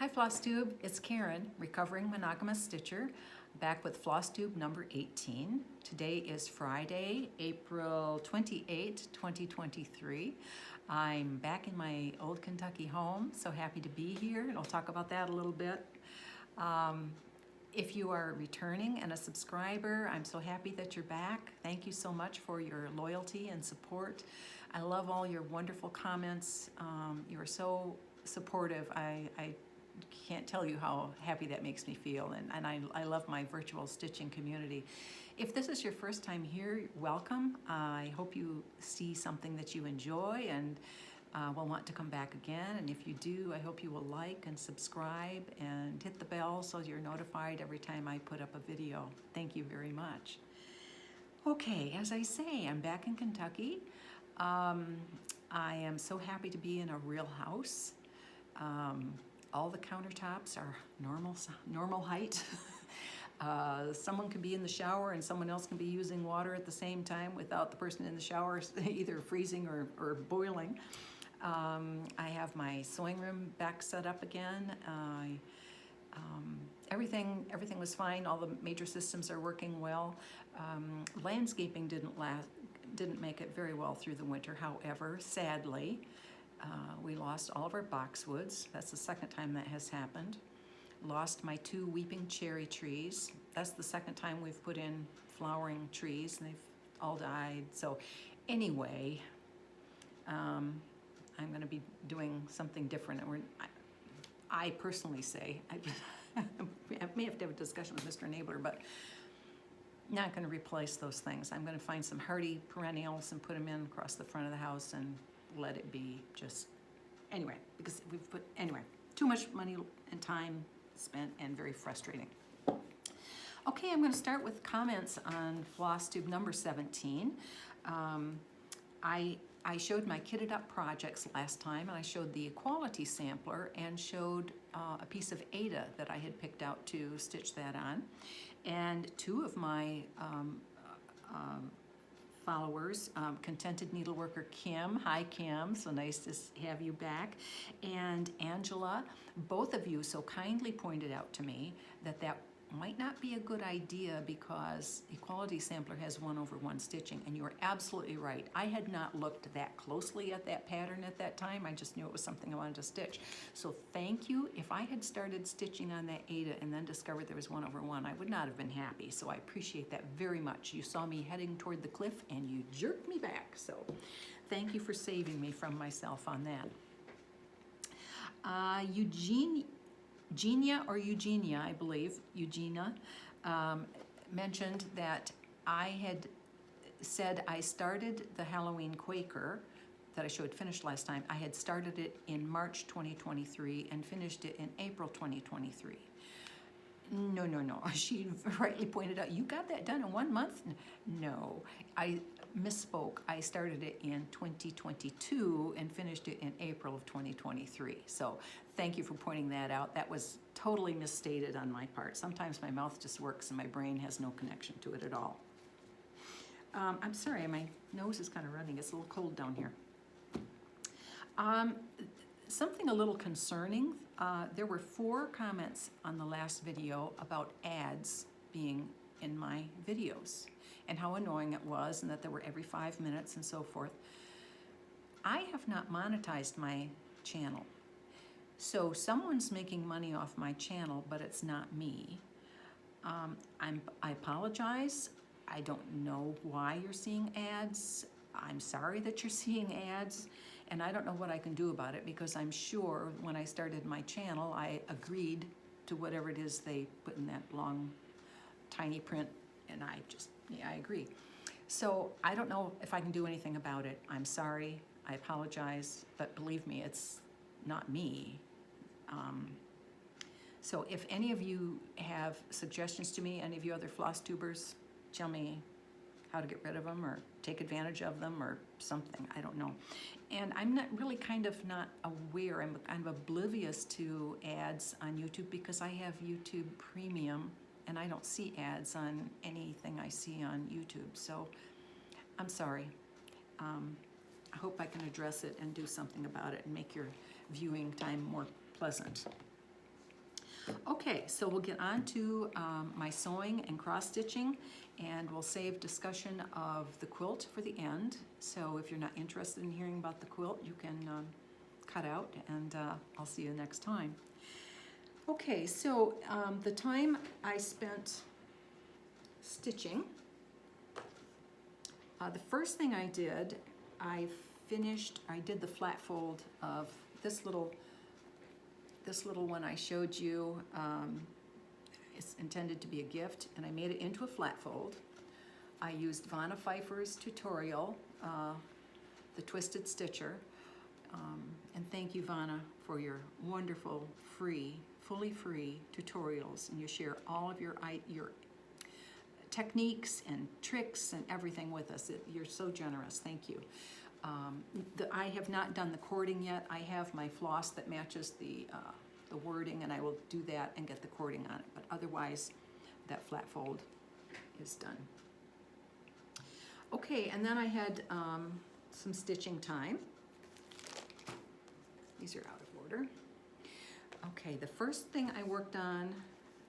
Hi Flosstube, it's Karen, recovering monogamous stitcher, back with Flosstube number 18. Today is Friday, April 28, 2023. I'm back in my old Kentucky home, so happy to be here, and I'll talk about that a little bit. If you are returning and a subscriber, I'm so happy that you're back. Thank you so much for your loyalty and support. I love all your wonderful comments. You are so supportive. I can't tell you how happy that makes me feel, and I love my virtual stitching community. If this is your first time here, welcome. I hope you see something that you enjoy and will want to come back again, and if you do, I hope you will like and subscribe and hit the bell so you're notified every time I put up a video. Thank you very much. Okay, as I say, I'm back in Kentucky. I am so happy to be in a real house. All the countertops are normal height. Someone can be in the shower and someone else can be using water at the same time without the person in the shower either freezing or boiling. I have my sewing room back set up again. Everything was fine. All the major systems are working well. Landscaping didn't make it very well through the winter. However, sadly, we lost all of our boxwoods. That's the second time that has happened. Lost my 2 weeping cherry trees. That's the second time we've put in flowering trees and they've all died. So anyway, I'm going to be doing something different. I personally say, I may have to have a discussion with Mr. Neighbor, but not going to replace those things. I'm going to find some hardy perennials and put them in across the front of the house and let it be just, anyway, because too much money and time spent and very frustrating. Okay, I'm going to start with comments on Flosstube number 17. I showed my kitted up projects last time, and I showed the equality sampler and showed a piece of Ada that I had picked out to stitch that on. And 2 of my followers, Contented Needleworker Kim, hi Kim, so nice to have you back, and Angela, both of you so kindly pointed out to me that might not be a good idea because Equality Sampler has 1/1 stitching, and you are absolutely right. I had not looked that closely at that pattern at that time. I just knew it was something I wanted to stitch. So thank you. If I had started stitching on that Ada and then discovered there was 1/1, I would not have been happy. So I appreciate that very much. You saw me heading toward the cliff and you jerked me back. So thank you for saving me from myself on that. Eugenia, I believe, Eugenia, mentioned that I had said I started the Halloween Quaker that I showed finished last time. I had started it in March 2023 and finished it in April 2023. No. She rightly pointed out, you got that done in 1 month? No, I misspoke. I started it in 2022 and finished it in April of 2023. So thank you for pointing that out. That was totally misstated on my part. Sometimes my mouth just works and my brain has no connection to it at all. I'm sorry, my nose is kind of running. It's a little cold down here. Something a little concerning. There were 4 comments on the last video about ads being in my videos and how annoying it was and that they were every 5 minutes and so forth. I have not monetized my channel. So someone's making money off my channel, but it's not me. I apologize. I don't know why you're seeing ads. I'm sorry that you're seeing ads, and I don't know what I can do about it because I'm sure when I started my channel, I agreed to whatever it is they put in that long, tiny print, and I agree. So I don't know if I can do anything about it. I'm sorry, I apologize, but believe me, it's not me. So if any of you have suggestions to me, any of you other Flosstubers, tell me how to get rid of them or take advantage of them or something, I don't know. And I'm not really not aware, I'm kind of oblivious to ads on YouTube because I have YouTube Premium and I don't see ads on anything I see on YouTube. So I'm sorry. I hope I can address it and do something about it and make your viewing time more pleasant. Okay, so we'll get on to my sewing and cross stitching, and we'll save discussion of the quilt for the end. So if you're not interested in hearing about the quilt, you can cut out, and I'll see you next time. Okay, so the time I spent stitching, the first thing I did, I did the flat fold of this little one I showed you. It's intended to be a gift, and I made it into a flat fold. I used Vanna Pfeiffer's tutorial, the Twisted Stitcher, and thank you, Vanna, for your wonderful, fully free tutorials, and you share all of your techniques and tricks and everything with us. You're so generous. Thank you. I have not done the cording yet. I have my floss that matches the wording, and I will do that and get the cording on it. But otherwise, that flat fold is done. Okay, and then I had some stitching time. These are out of order. Okay, the first thing I worked on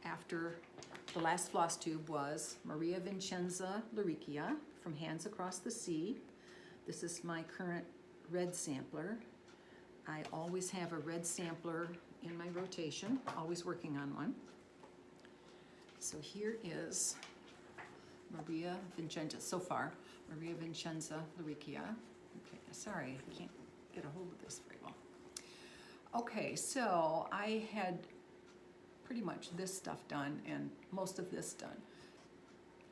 after the last Flosstube was Maria Vincenza Larrichia from Hands Across the Sea. This is my current red sampler. I always have a red sampler in my rotation, always working on one. So here is Maria Vincenza, so far, Maria Vincenza Larrichia. Okay, sorry, I can't get a hold of this very well. Okay, so I had pretty much this stuff done and most of this done.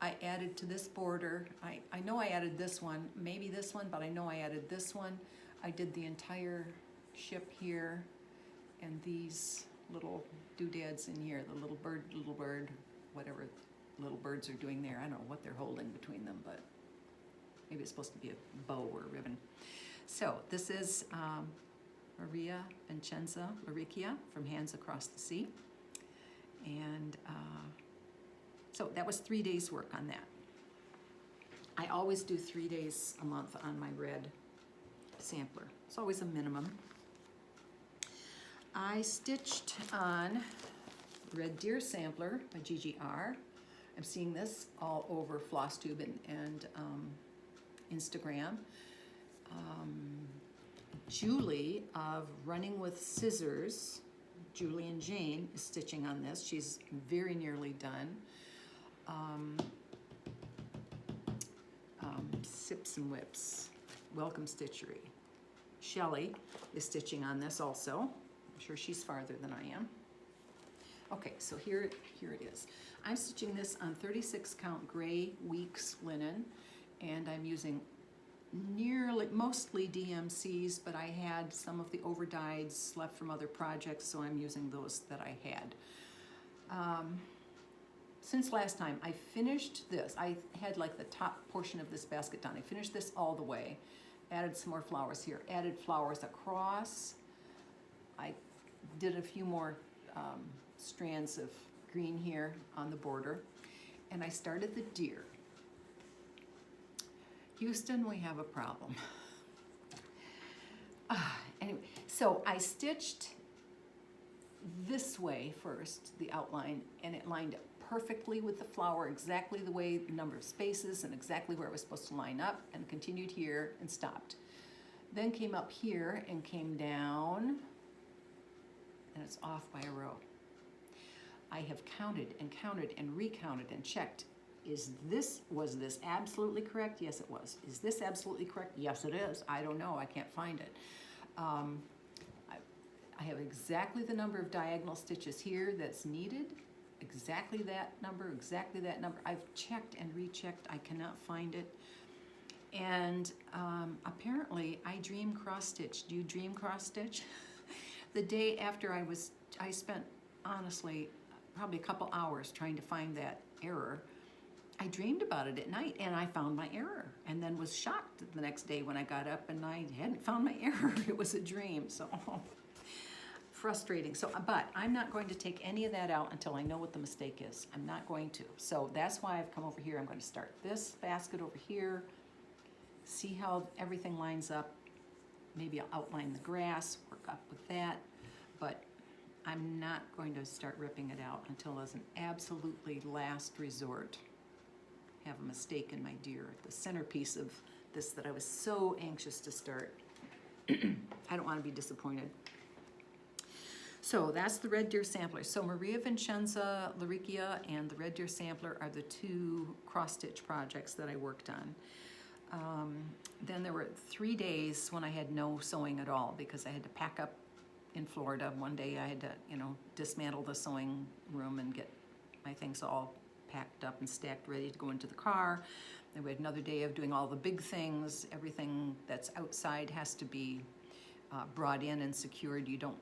I added to this border, I know I added this one, maybe this one, but I know I added this one. I did the entire ship here and these little doodads in here, the little bird, whatever little birds are doing there. I don't know what they're holding between them, but maybe it's supposed to be a bow or a ribbon. So this is Maria Vincenza Larrichia from Hands Across the Sea. And so that was 3 days work on that. I always do 3 days a month on my red sampler. It's always a minimum. I stitched on Red Deer Sampler by GigiR. I'm seeing this all over Flosstube and Instagram. Julie of Running with Scissors, Julie and Jane, is stitching on this. She's very nearly done. Sips and Whips, Welcome Stitchery. Shelley is stitching on this also. I'm sure she's farther than I am. Okay, so here it is. I'm stitching this on 36 count gray Weeks linen, and I'm using mostly DMCs, but I had some of the overdyes left from other projects, so I'm using those that I had. Since last time, I finished this. I had like the top portion of this basket done. I finished this all the way, added some more flowers here, added flowers across. I did a few more strands of green here on the border, and I started the deer. Houston, we have a problem. Anyway, so I stitched this way first, the outline, and it lined up perfectly with the flower, exactly the way, the number of spaces, and exactly where it was supposed to line up, and continued here and stopped. Then came up here and came down, and it's off by a row. I have counted and counted and recounted and checked. Was this absolutely correct? Yes, it was. Is this absolutely correct? Yes, it is. I don't know. I can't find it. I have exactly the number of diagonal stitches here that's needed. Exactly that number, exactly that number. I've checked and rechecked. I cannot find it. And apparently I dream cross stitch. Do you dream cross stitch? The day after I spent, honestly, probably a couple hours trying to find that error. I dreamed about it at night, and I found my error, and then was shocked the next day when I got up and I hadn't found my error. It was a dream, so frustrating. So, but I'm not going to take any of that out until I know what the mistake is. I'm not going to. So that's why I've come over here. I'm going to start this basket over here, see how everything lines up. Maybe I'll outline the grass, work up with that, but I'm not going to start ripping it out until as an absolutely last resort. Have a mistake in my deer, the centerpiece of this that I was so anxious to start. I don't want to be disappointed. So that's the red deer sampler. So Maria Vincenza, Larrichia, and the red deer sampler are the two cross-stitch projects that I worked on. Then there were 3 days when I had no sewing at all because I had to pack up in Florida. One day I had to, dismantle the sewing room and get my things all packed up and stacked, ready to go into the car. Then we had another day of doing all the big things. Everything that's outside has to be brought in and secured. You don't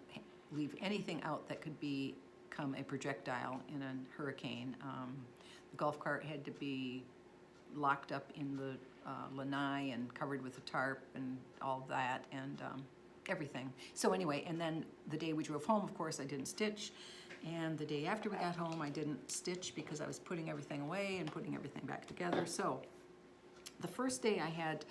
leave anything out that could become a projectile in a hurricane. The golf cart had to be locked up in the lanai and covered with a tarp and all that, and everything. So anyway, and then the day we drove home, of course, I didn't stitch. And the day after we got home, I didn't stitch because I was putting everything away and putting everything back together. So the first day I had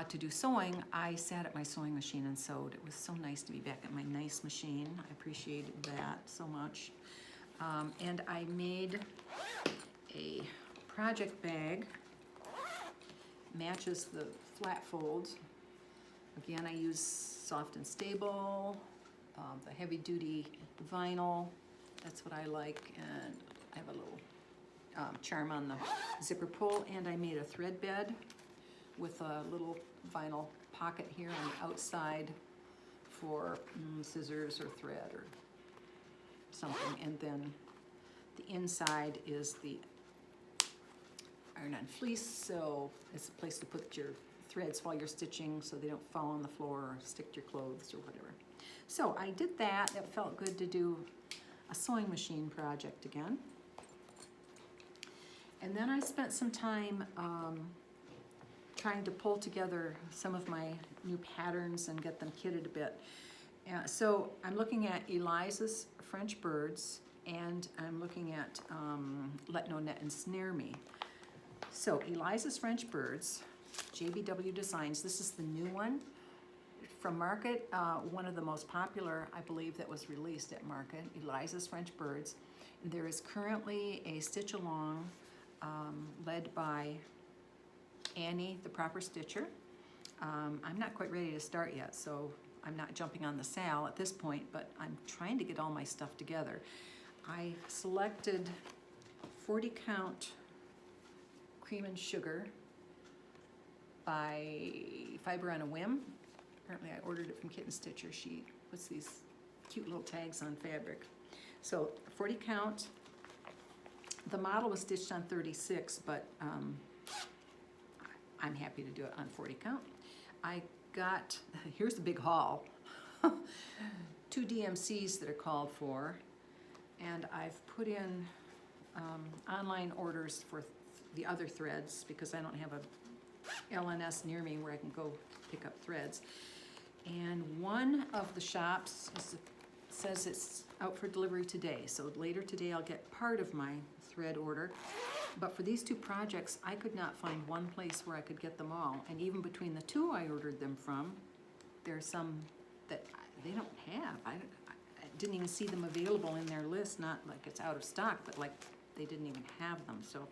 to do sewing, I sat at my sewing machine and sewed. It was so nice to be back at my nice machine. I appreciated that so much. And I made a project bag, matches the flat folds. Again, I use soft and stable, the heavy duty vinyl. That's what I like, and I have a little charm on the zipper pull, and I made a thread bed with a little vinyl pocket here on the outside for scissors or thread or something, and then the inside is the iron-on fleece, so it's a place to put your threads while you're stitching so they don't fall on the floor or stick to your clothes or whatever. So I did that. It felt good to do a sewing machine project again. And then I spent some time trying to pull together some of my new patterns and get them kitted a bit. So I'm looking at Elizas French Birds, and I'm looking at Let No Net Ensnare Me. So Elizas French Birds, JBW Designs, this is the new one from Market, one of the most popular, I believe, that was released at Market, Elizas French Birds. There is currently a stitch along led by Annie, the proper stitcher. I'm not quite ready to start yet, so I'm not jumping on the saddle at this point, but I'm trying to get all my stuff together. I selected 40 count cream and sugar by Fiber on a Whim. Apparently I ordered it from Kitten Stitcher. She puts these cute little tags on fabric. So 40 count. The model was stitched on 36, but I'm happy to do it on 40 count. I got, here's the big haul, 2 DMCs that are called for, and I've put in online orders for the other threads because I don't have a LNS near me where I can go pick up threads. And one of the shops says it's out for delivery today, so later today I'll get part of my thread order. But for these 2 projects, I could not find one place where I could get them all. And even between the 2 I ordered them from, there's some that they don't have. I didn't even see them available in their list, not like it's out of stock, but like they didn't even have them. So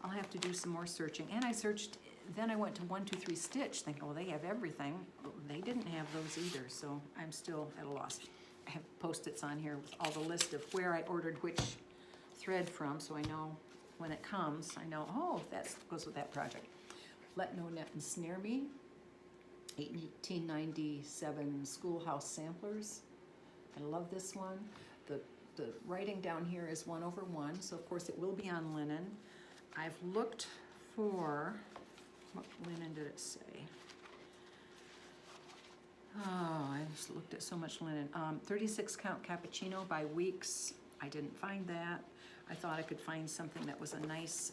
I'll have to do some more searching. And I searched, then I went to 123 Stitch, thinking, oh, they have everything. They didn't have those either, so I'm still at a loss. I have Post-its on here with all the list of where I ordered which thread from, so I know when it comes, I know, oh, that goes with that project. Let No Net Ensnare Me, 1897 Schoolhouse Samplers. I love this one. The writing down here is 1/1, so of course it will be on linen. I've looked for, what linen did it say? Oh, I just looked at so much linen. 36 count cappuccino by Weeks. I didn't find that. I thought I could find something that was a nice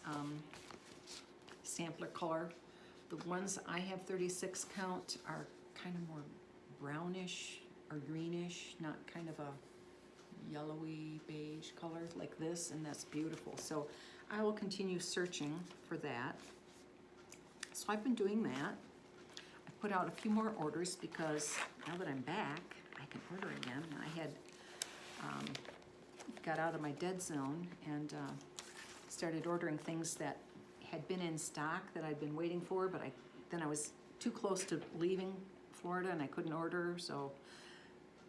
sampler color. The ones I have 36 count are kind of more brownish or greenish, not kind of a yellowy beige color like this, and that's beautiful. So I will continue searching for that. So I've been doing that. I put out a few more orders because now that I'm back, I can order again. I had got out of my dead zone and started ordering things that had been in stock that I'd been waiting for, but then I was too close to leaving Florida and I couldn't order, so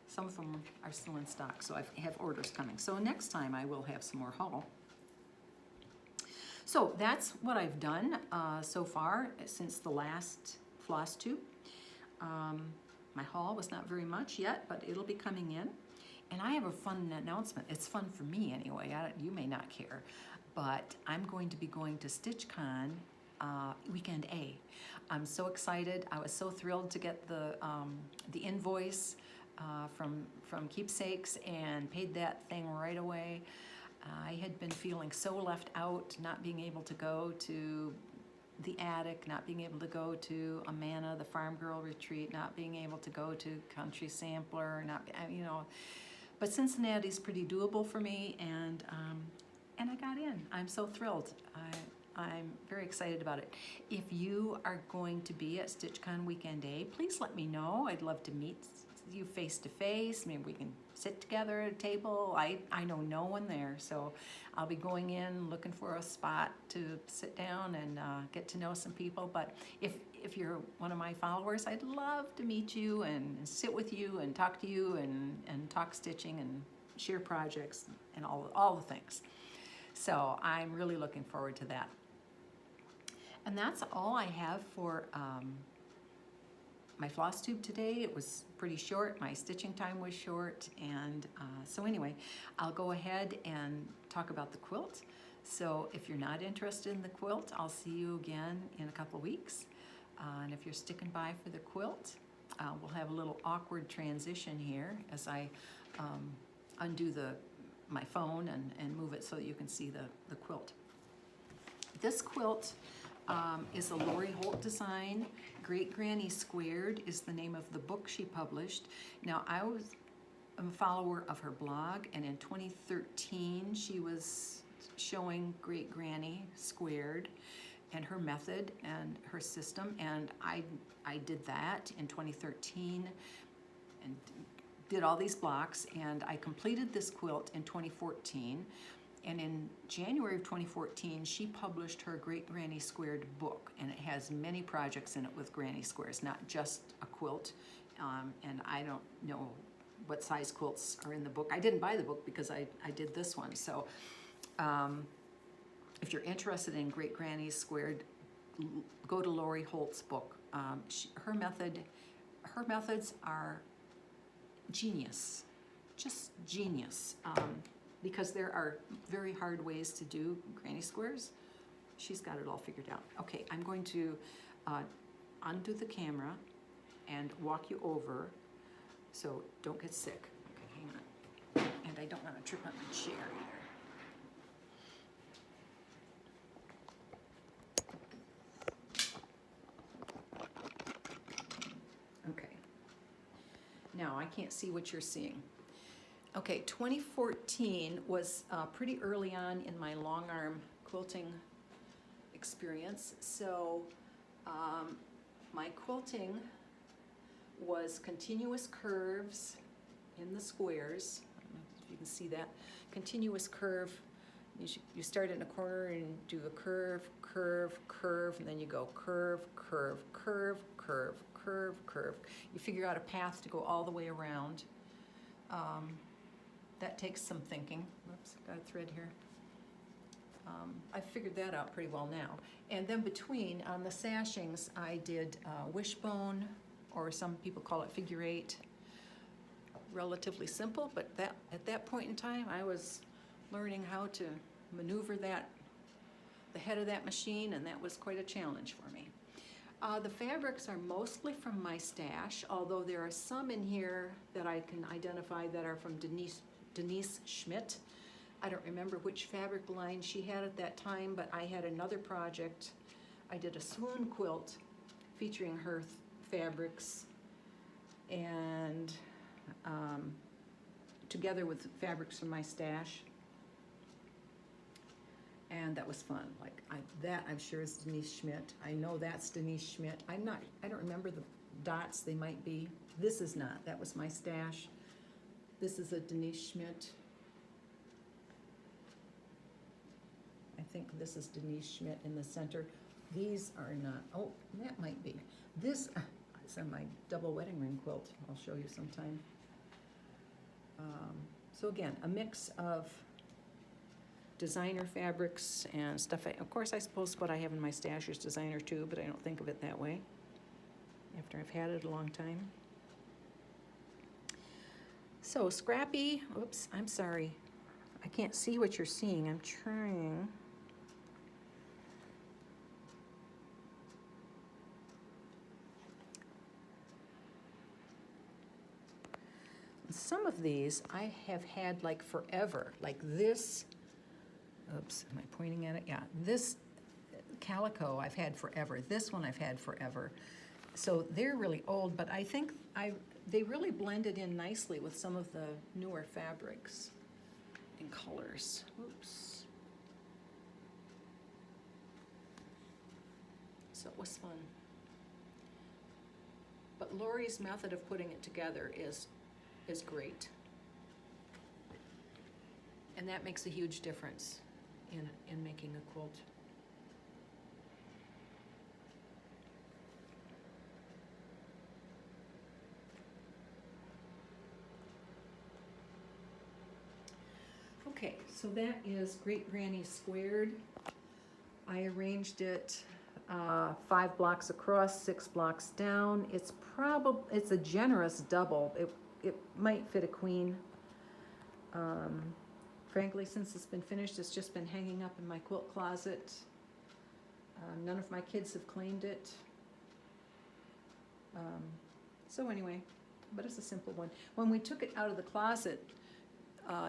some of them are still in stock, so I have orders coming. So next time I will have some more haul. So that's what I've done so far since the last Flosstube. My haul was not very much yet, but it'll be coming in. And I have a fun announcement. It's fun for me anyway. You may not care, but I'm going to be going to StitchCon Weekend A. I'm so excited. I was so thrilled to get the invoice from Keepsakes and paid that thing right away. I had been feeling so left out, not being able to go to the attic, not being able to go to Amana, the Farm Girl Retreat, not being able to go to Country Sampler, but Cincinnati's pretty doable for me, and I got in. I'm so thrilled. I'm very excited about it. If you are going to be at StitchCon Weekend A, please let me know. I'd love to meet you face to face. Maybe we can sit together at a table. I know no one there, so I'll be going in looking for a spot to sit down and get to know some people. But if you're one of my followers, I'd love to meet you and sit with you and talk to you and talk stitching and share projects and all the things. So I'm really looking forward to that. And that's all I have for my Flosstube today. It was pretty short. My stitching time was short. And so anyway, I'll go ahead and talk about the quilt. So if you're not interested in the quilt, I'll see you again in a couple weeks. And if you're sticking by for the quilt, we'll have a little awkward transition here as I undo my phone and move it so that you can see the quilt. This quilt is a Lori Holt design. Great Granny Squared is the name of the book she published. Now, I'm a follower of her blog, and in 2013 she was showing Great Granny Squared and her method and her system, and I did that in 2013 and did all these blocks, and I completed this quilt in 2014. And in January of 2014, she published her Great Granny Squared book, and it has many projects in it with granny squares, not just a quilt. And I don't know what size quilts are in the book. I didn't buy the book because I did this one. So if you're interested in Great Granny Squared, go to Lori Holt's book. Her methods are genius, just genius. Because there are very hard ways to do granny squares. She's got it all figured out. Okay, I'm going to undo the camera and walk you over so don't get sick. Okay, hang on. And I don't want to trip on my chair either. Okay. Now I can't see what you're seeing. Okay, 2014 was pretty early on in my long arm quilting experience. So my quilting was continuous curves in the squares. I don't know if you can see that. Continuous curve. You start in a corner and do a curve, curve, curve, and then you go curve, curve, curve, curve, curve, curve. You figure out a path to go all the way around. That takes some thinking. Whoops, got a thread here. I figured that out pretty well now. And then between, on the sashings, I did wishbone, or some people call it figure eight. Relatively simple, but at that point in time, I was learning how to maneuver the head of that machine, and that was quite a challenge for me. The fabrics are mostly from my stash, although there are some in here that I can identify that are from Denise Schmidt. I don't remember which fabric line she had at that time, but I had another project. I did a swoon quilt featuring her fabrics, and together with fabrics from my stash. And that was fun. I'm sure is Denise Schmidt. I know that's Denise Schmidt. I don't remember the dots. They might be. This is not. That was my stash. This is a Denise Schmidt. think this is Denise Schmidt in the center. These are not, oh, that might be. This is on my double wedding ring quilt. I'll show you sometime. So again, a mix of designer fabrics and stuff. Of course, I suppose what I have in my stash is designer too, but I don't think of it that way after I've had it a long time. So Scrappy, oops, I'm sorry. I can't see what you're seeing. I'm trying. Some of these I have had like forever, like this. Oops, am I pointing at it? Yeah, this calico I've had forever. This one I've had forever. So they're really old, but I think they really blended in nicely with some of the newer fabrics and colors. Oops. So it was fun. But Lori's method of putting it together is great. And that makes a huge difference in making a quilt. Okay, so that is Great Granny Squared. I arranged it 5 blocks across, 6 blocks down. It's a generous double. It might fit a queen. Frankly, since it's been finished, it's just been hanging up in my quilt closet. None of my kids have claimed it. So anyway, but it's a simple one. When we took it out of the closet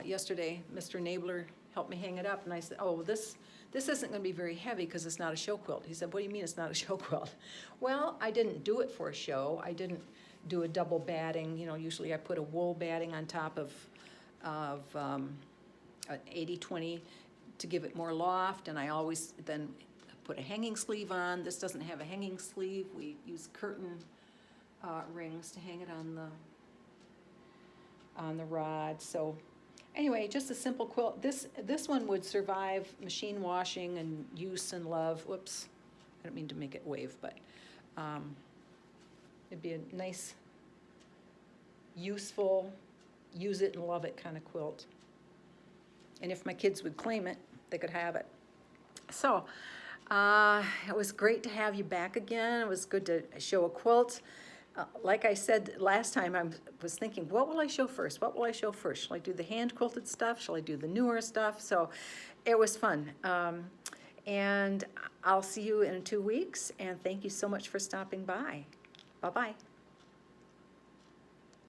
yesterday, Mr. Nabler helped me hang it up, and I said, oh, this isn't going to be very heavy because it's not a show quilt. He said, what do you mean it's not a show quilt? Well, I didn't do it for a show. I didn't do a double batting. You know, usually I put a wool batting on top of an 80-20 to give it more loft, and I always then put a hanging sleeve on. This doesn't have a hanging sleeve. We use curtain rings to hang it on the rod. So anyway, just a simple quilt. This one would survive machine washing and use and love. Whoops, I don't mean to make it wave, but it'd be a nice, useful, use it and love it kind of quilt. And if my kids would claim it, they could have it. So it was great to have you back again. It was good to show a quilt. Like I said last time, I was thinking, what will I show first? What will I show first? Shall I do the hand-quilted stuff? Shall I do the newer stuff? So it was fun. And I'll see you in 2 weeks, and thank you so much for stopping by. Bye-bye.